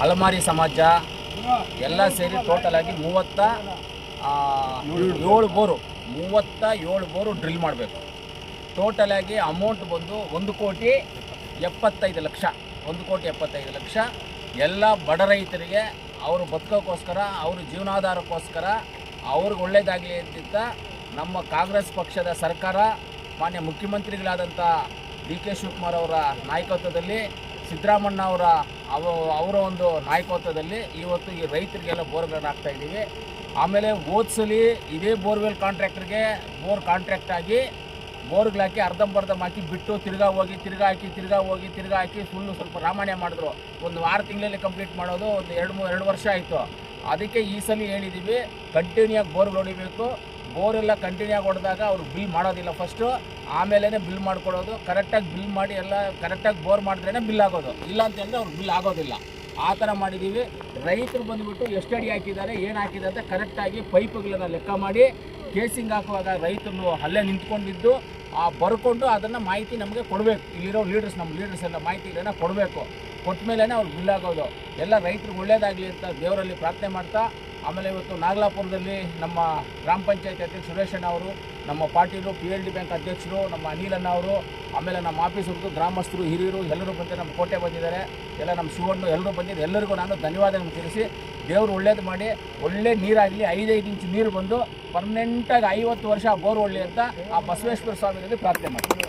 ಅಲಮಾರಿ ಸಮಾಜ ಎಲ್ಲ ಸೇರಿ ಟೋಟಲ್ ಆಗಿ 37 ಬೋರು ಡ್ರಿಲ್ ಮಾಡಬೇಕು. ಟೋಟಲ್ ಆಗಿ ಅಮೌಂಟ್ ಬಂದು 1,75,00,000 ಎಲ್ಲ ಬಡ ರೈತರಿಗೆ ಅವರು ಬದುಕೋಕ್ಕೋಸ್ಕರ, ಅವ್ರ ಜೀವನಾಧಾರಕ್ಕೋಸ್ಕರ ಅವ್ರಿಗೆ ಒಳ್ಳೆಯದಾಗಲಿ ಅಂತ ನಮ್ಮ ಕಾಂಗ್ರೆಸ್ ಪಕ್ಷದ ಸರ್ಕಾರ, ಮಾನ್ಯ ಮುಖ್ಯಮಂತ್ರಿಗಳಾದಂಥ DK ಶಿವಕುಮಾರ್ ಅವರ ನಾಯಕತ್ವದಲ್ಲಿ, ಸಿದ್ದರಾಮಣ್ಣ ಅವರ ಒಂದು ನಾಯಕತ್ವದಲ್ಲಿ ಇವತ್ತು ಈ ರೈತರಿಗೆಲ್ಲ ಬೋರ್ಗಳನ್ನು ಹಾಕ್ತಾಯಿದ್ದೀವಿ. ಆಮೇಲೆ ಓದ್ಸಲಿ ಇದೇ ಬೋರ್ವೆಲ್ ಕಾಂಟ್ರಾಕ್ಟ್ರಿಗೆ ಬೋರ್ ಕಾಂಟ್ರಾಕ್ಟ್ ಆಗಿ ಬೋರ್ಗಳಾಕಿ ಅರ್ಧಂಬರ್ಧ ಹಾಕಿ ಬಿಟ್ಟು ತಿರ್ಗಾ ಹಾಕಿ ಸುಳ್ಳು ಸ್ವಲ್ಪ ರಾಮಾಯಣ ಮಾಡಿದ್ರು. ಒಂದು 6 ತಿಂಗಳಲ್ಲಿ ಕಂಪ್ಲೀಟ್ ಮಾಡೋದು ಒಂದು 2 ವರ್ಷ ಆಯಿತು. ಅದಕ್ಕೆ ಈ ಸಲ ಹೇಳಿದ್ದೀವಿ, ಕಂಟಿನ್ಯೂ ಆಗಿ ಬೋರ್ಗಳು ಹೊಡಿಬೇಕು. ಬೋರೆಲ್ಲ ಕಂಟಿನ್ಯೂ ಆಗಿ ಹೊಡೆದಾಗ ಅವ್ರು ಬಿಲ್ ಮಾಡೋದಿಲ್ಲ, ಫಸ್ಟು ಆಮೇಲೆ ಬಿಲ್ ಮಾಡ್ಕೊಡೋದು. ಕರೆಕ್ಟಾಗಿ ಬಿಲ್ ಮಾಡಿ ಎಲ್ಲ ಕರೆಕ್ಟಾಗಿ ಬೋರ್ ಮಾಡಿದ್ರೇ ಬಿಲ್ ಆಗೋದು, ಇಲ್ಲ ಅಂತಂದರೆ ಅವ್ರು ಬಿಲ್ ಆಗೋದಿಲ್ಲ. ಆ ಥರ ಮಾಡಿದ್ದೀವಿ. ರೈತರು ಬಂದುಬಿಟ್ಟು ಎಷ್ಟು ಅಡಿ ಹಾಕಿದ್ದಾರೆ, ಏನು ಹಾಕಿದ್ದಾರೆ ಅಂತ ಕರೆಕ್ಟಾಗಿ ಪೈಪ್ಗಳನ್ನು ಲೆಕ್ಕ ಮಾಡಿ ಕೇಸಿಂಗ್ ಹಾಕುವಾಗ ರೈತರು ಅಲ್ಲೇ ನಿಂತ್ಕೊಂಡಿದ್ದು ಬರ್ಕೊಂಡು ಅದನ್ನು ಮಾಹಿತಿ ನಮಗೆ ಕೊಡಬೇಕು. ಇಲ್ಲಿರೋ ನಮ್ಮ ಲೀಡರ್ಸ್ ಎಲ್ಲ ಮಾಹಿತಿಗಳನ್ನ ಕೊಡಬೇಕು. ಕೊಟ್ಟ ಮೇಲೇ ಅವ್ರು ಬಿಲ್ ಆಗೋದು. ಎಲ್ಲ ರೈತರಿಗೆ ಒಳ್ಳೆಯದಾಗಲಿ ಅಂತ ದೇವರಲ್ಲಿ ಪ್ರಾರ್ಥನೆ ಮಾಡ್ತಾ, ಆಮೇಲೆ ಇವತ್ತು ನಾಗಲಾಪುರದಲ್ಲಿ ನಮ್ಮ ಗ್ರಾಮ ಪಂಚಾಯತ್ ಅಧ್ಯಕ್ಷ ಸುರೇಶಣ್ಣ ಅವರು, ನಮ್ಮ ಪಾಟೀಲು, PLD ಬ್ಯಾಂಕ್ ಅಧ್ಯಕ್ಷರು, ನಮ್ಮ ಅನಿಲಣ್ಣ ಅವರು, ಆಮೇಲೆ ನಮ್ಮ ಆಫೀಸರ್ದು, ಗ್ರಾಮಸ್ಥರು, ಹಿರಿಯರು ಎಲ್ಲರೂ ಬಂದು ನಮ್ಮ ಕೋಟೆ ಬಂದಿದ್ದಾರೆ. ಎಲ್ಲ ನಮ್ಮ ಶಿವಣ್ಣ ಎಲ್ಲರೂ ಬಂದಿದ್ದಾರೆ. ಎಲ್ಲರಿಗೂ ನಾನು ಧನ್ಯವಾದಗಳನ್ನು ತಿಳಿಸಿ, ದೇವರು ಒಳ್ಳೇದು ಮಾಡಿ ಒಳ್ಳೆ ನೀರಾಗಲಿ, 5 ಇಂಚು ನೀರು ಬಂದು ಪರ್ಮನೆಂಟಾಗಿ 50 ವರ್ಷ ಬೋರ್ ಒಳ್ಳೆ ಅಂತ ಆ ಬಸವೇಶ್ವರ ಸ್ವಾಮಿಯಲ್ಲಿ ಪ್ರಾರ್ಥನೆ ಮಾಡ್ತೀನಿ.